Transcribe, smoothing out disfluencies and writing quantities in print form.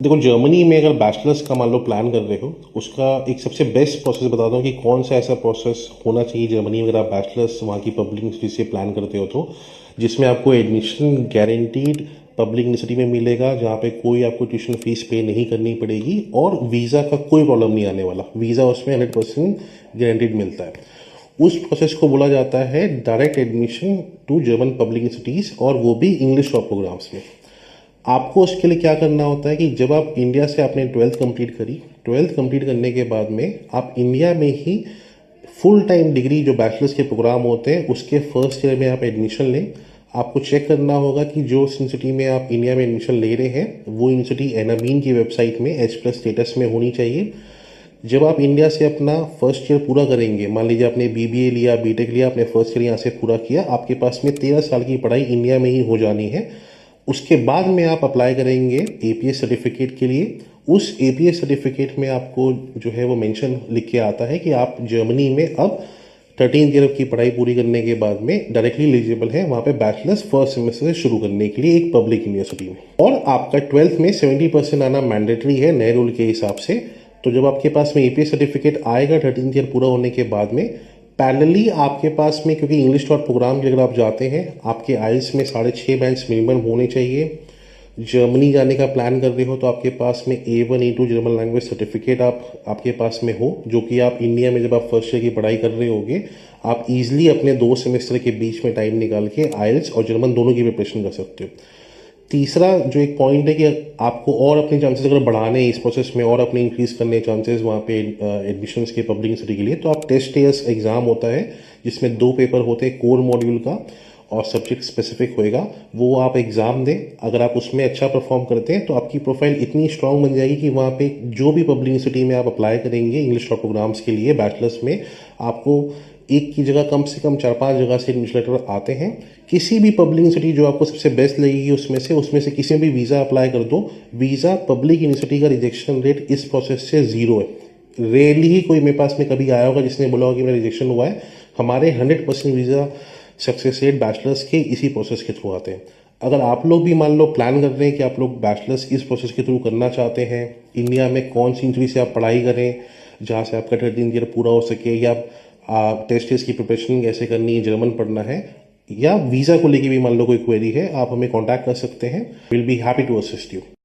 देखो, जर्मनी में अगर बैचलर्स का मान लो प्लान कर रहे हो, उसका एक सबसे बेस्ट प्रोसेस बताता हूँ कि कौन सा ऐसा प्रोसेस होना चाहिए जर्मनी में अगर आप बैचलर्स वहाँ की पब्लिक यूनिवर्सिटी से प्लान करते हो तो, जिसमें आपको एडमिशन गारंटीड पब्लिक यूनिवर्सिटी में मिलेगा, जहाँ पे कोई आपको ट्यूशन फीस पे नहीं करनी पड़ेगी और वीज़ा का कोई प्रॉब्लम नहीं आने वाला। वीज़ा उसमें 100% गारंटीड मिलता है। उस प्रोसेस को बोला जाता है direct admission to German public universities, और वो भी इंग्लिश टॉप प्रोग्राम्स में। आपको उसके लिए क्या करना होता है कि जब आप इंडिया से आपने 12th कंप्लीट करी, 12th कंप्लीट करने के बाद में आप इंडिया में ही फुल टाइम डिग्री जो बैचलर्स के प्रोग्राम होते हैं उसके फर्स्ट ईयर में आप एडमिशन लें। आपको चेक करना होगा कि जो यूनिवर्सिटी में आप इंडिया में एडमिशन ले रहे हैं वो यूनिवर्सिटी एनाबीन की वेबसाइट में H+ स्टेटस में होनी चाहिए। जब आप इंडिया से अपना फर्स्ट ईयर पूरा करेंगे, मान लीजिए आपने BBA लिया, BTech लिया, आपने फर्स्ट ईयर यहाँ से पूरा किया, आपके पास में 13 साल की पढ़ाई इंडिया में ही हो जानी है। उसके बाद में आप अप्लाई करेंगे APS सर्टिफिकेट के लिए। उस APS सर्टिफिकेट में आपको जो है वो मेंशन लिख के आता है कि आप जर्मनी में अब 13 ईयर की पढ़ाई पूरी करने के बाद में डायरेक्टली एलिजिबल है वहाँ पे बैचलर्स फर्स्ट सेमेस्टर से शुरू करने के लिए एक पब्लिक यूनिवर्सिटी में। और आपका 12th में 70% आना मैंडेटरी है नए रूल के हिसाब से। तो जब आपके पास में APS सर्टिफिकेट आएगा 13 ईयर पूरा होने के बाद में, पैरेलली आपके पास में, क्योंकि इंग्लिश डॉट प्रोग्राम के अगर आप जाते हैं आपके आइल्स में 6.5 बैंड्स मिनिमम होने चाहिए। जर्मनी जाने का प्लान कर रहे हो तो आपके पास में A1 A2 German language certificate आपके पास में हो, जो कि आप इंडिया में जब आप फर्स्ट ईयर की पढ़ाई कर रहे होगे आप इजीली अपने 2 सेमेस्टर के बीच में टाइम निकाल के आइल्स और जर्मन दोनों की प्रिपरेशन कर सकते हो। तीसरा जो एक पॉइंट है कि आपको और अपने चांसेस अगर बढ़ाने इस प्रोसेस में और अपने इंक्रीज करने चांसेस वहाँ पे एडमिशन्स के पब्लिक यूनिवर्सिटी के लिए, तो आप टेस्ट ईयर्स एग्जाम होता है जिसमें 2 पेपर होते हैं कोर मॉड्यूल का और सब्जेक्ट स्पेसिफिक होएगा, वो आप एग्जाम दें। अगर आप उसमें अच्छा परफॉर्म करते हैं तो आपकी प्रोफाइल इतनी स्ट्रांग बन जाएगी कि वहाँ पे जो भी पब्लिक यूनिवर्सिटी में आप अप्लाई करेंगे इंग्लिश टॉप प्रोग्राम्स के लिए बैचलर्स में, आपको एक की जगह कम से कम 4-5 जगह से एडमिशन लेटर आते हैं। किसी भी पब्लिक यूनिवर्सिटी जो आपको सबसे बेस्ट लगेगी उसमें से किसी में भी वीज़ा अप्लाई कर दो। वीज़ा पब्लिक यूनिवर्सिटी का रिजेक्शन रेट इस प्रोसेस से 0 है। रेयरली ही कोई मेरे पास में कभी आया होगा जिसने बोला होगा कि मेरा रिजेक्शन हुआ है। हमारे 100% वीज़ा सक्सेस रेट बैचलर्स के इसी प्रोसेस के थ्रू आते हैं। अगर आप लोग भी मान लो प्लान कर रहे हैं कि आप लोग बैचलर्स इस प्रोसेस के थ्रू करना चाहते हैं, इंडिया में कौन सी यूनिवर्सिटी से आप पढ़ाई करें जहाँ से आपका 13 ईयर पूरा हो सके, या टेस्ट की प्रिपरेशन कैसे करनी है, जर्मन पढ़ना है, या वीज़ा को लेके भी मान लो कोई क्वेरी है, आप हमें कांटेक्ट कर सकते हैं। Will be happy to assist you.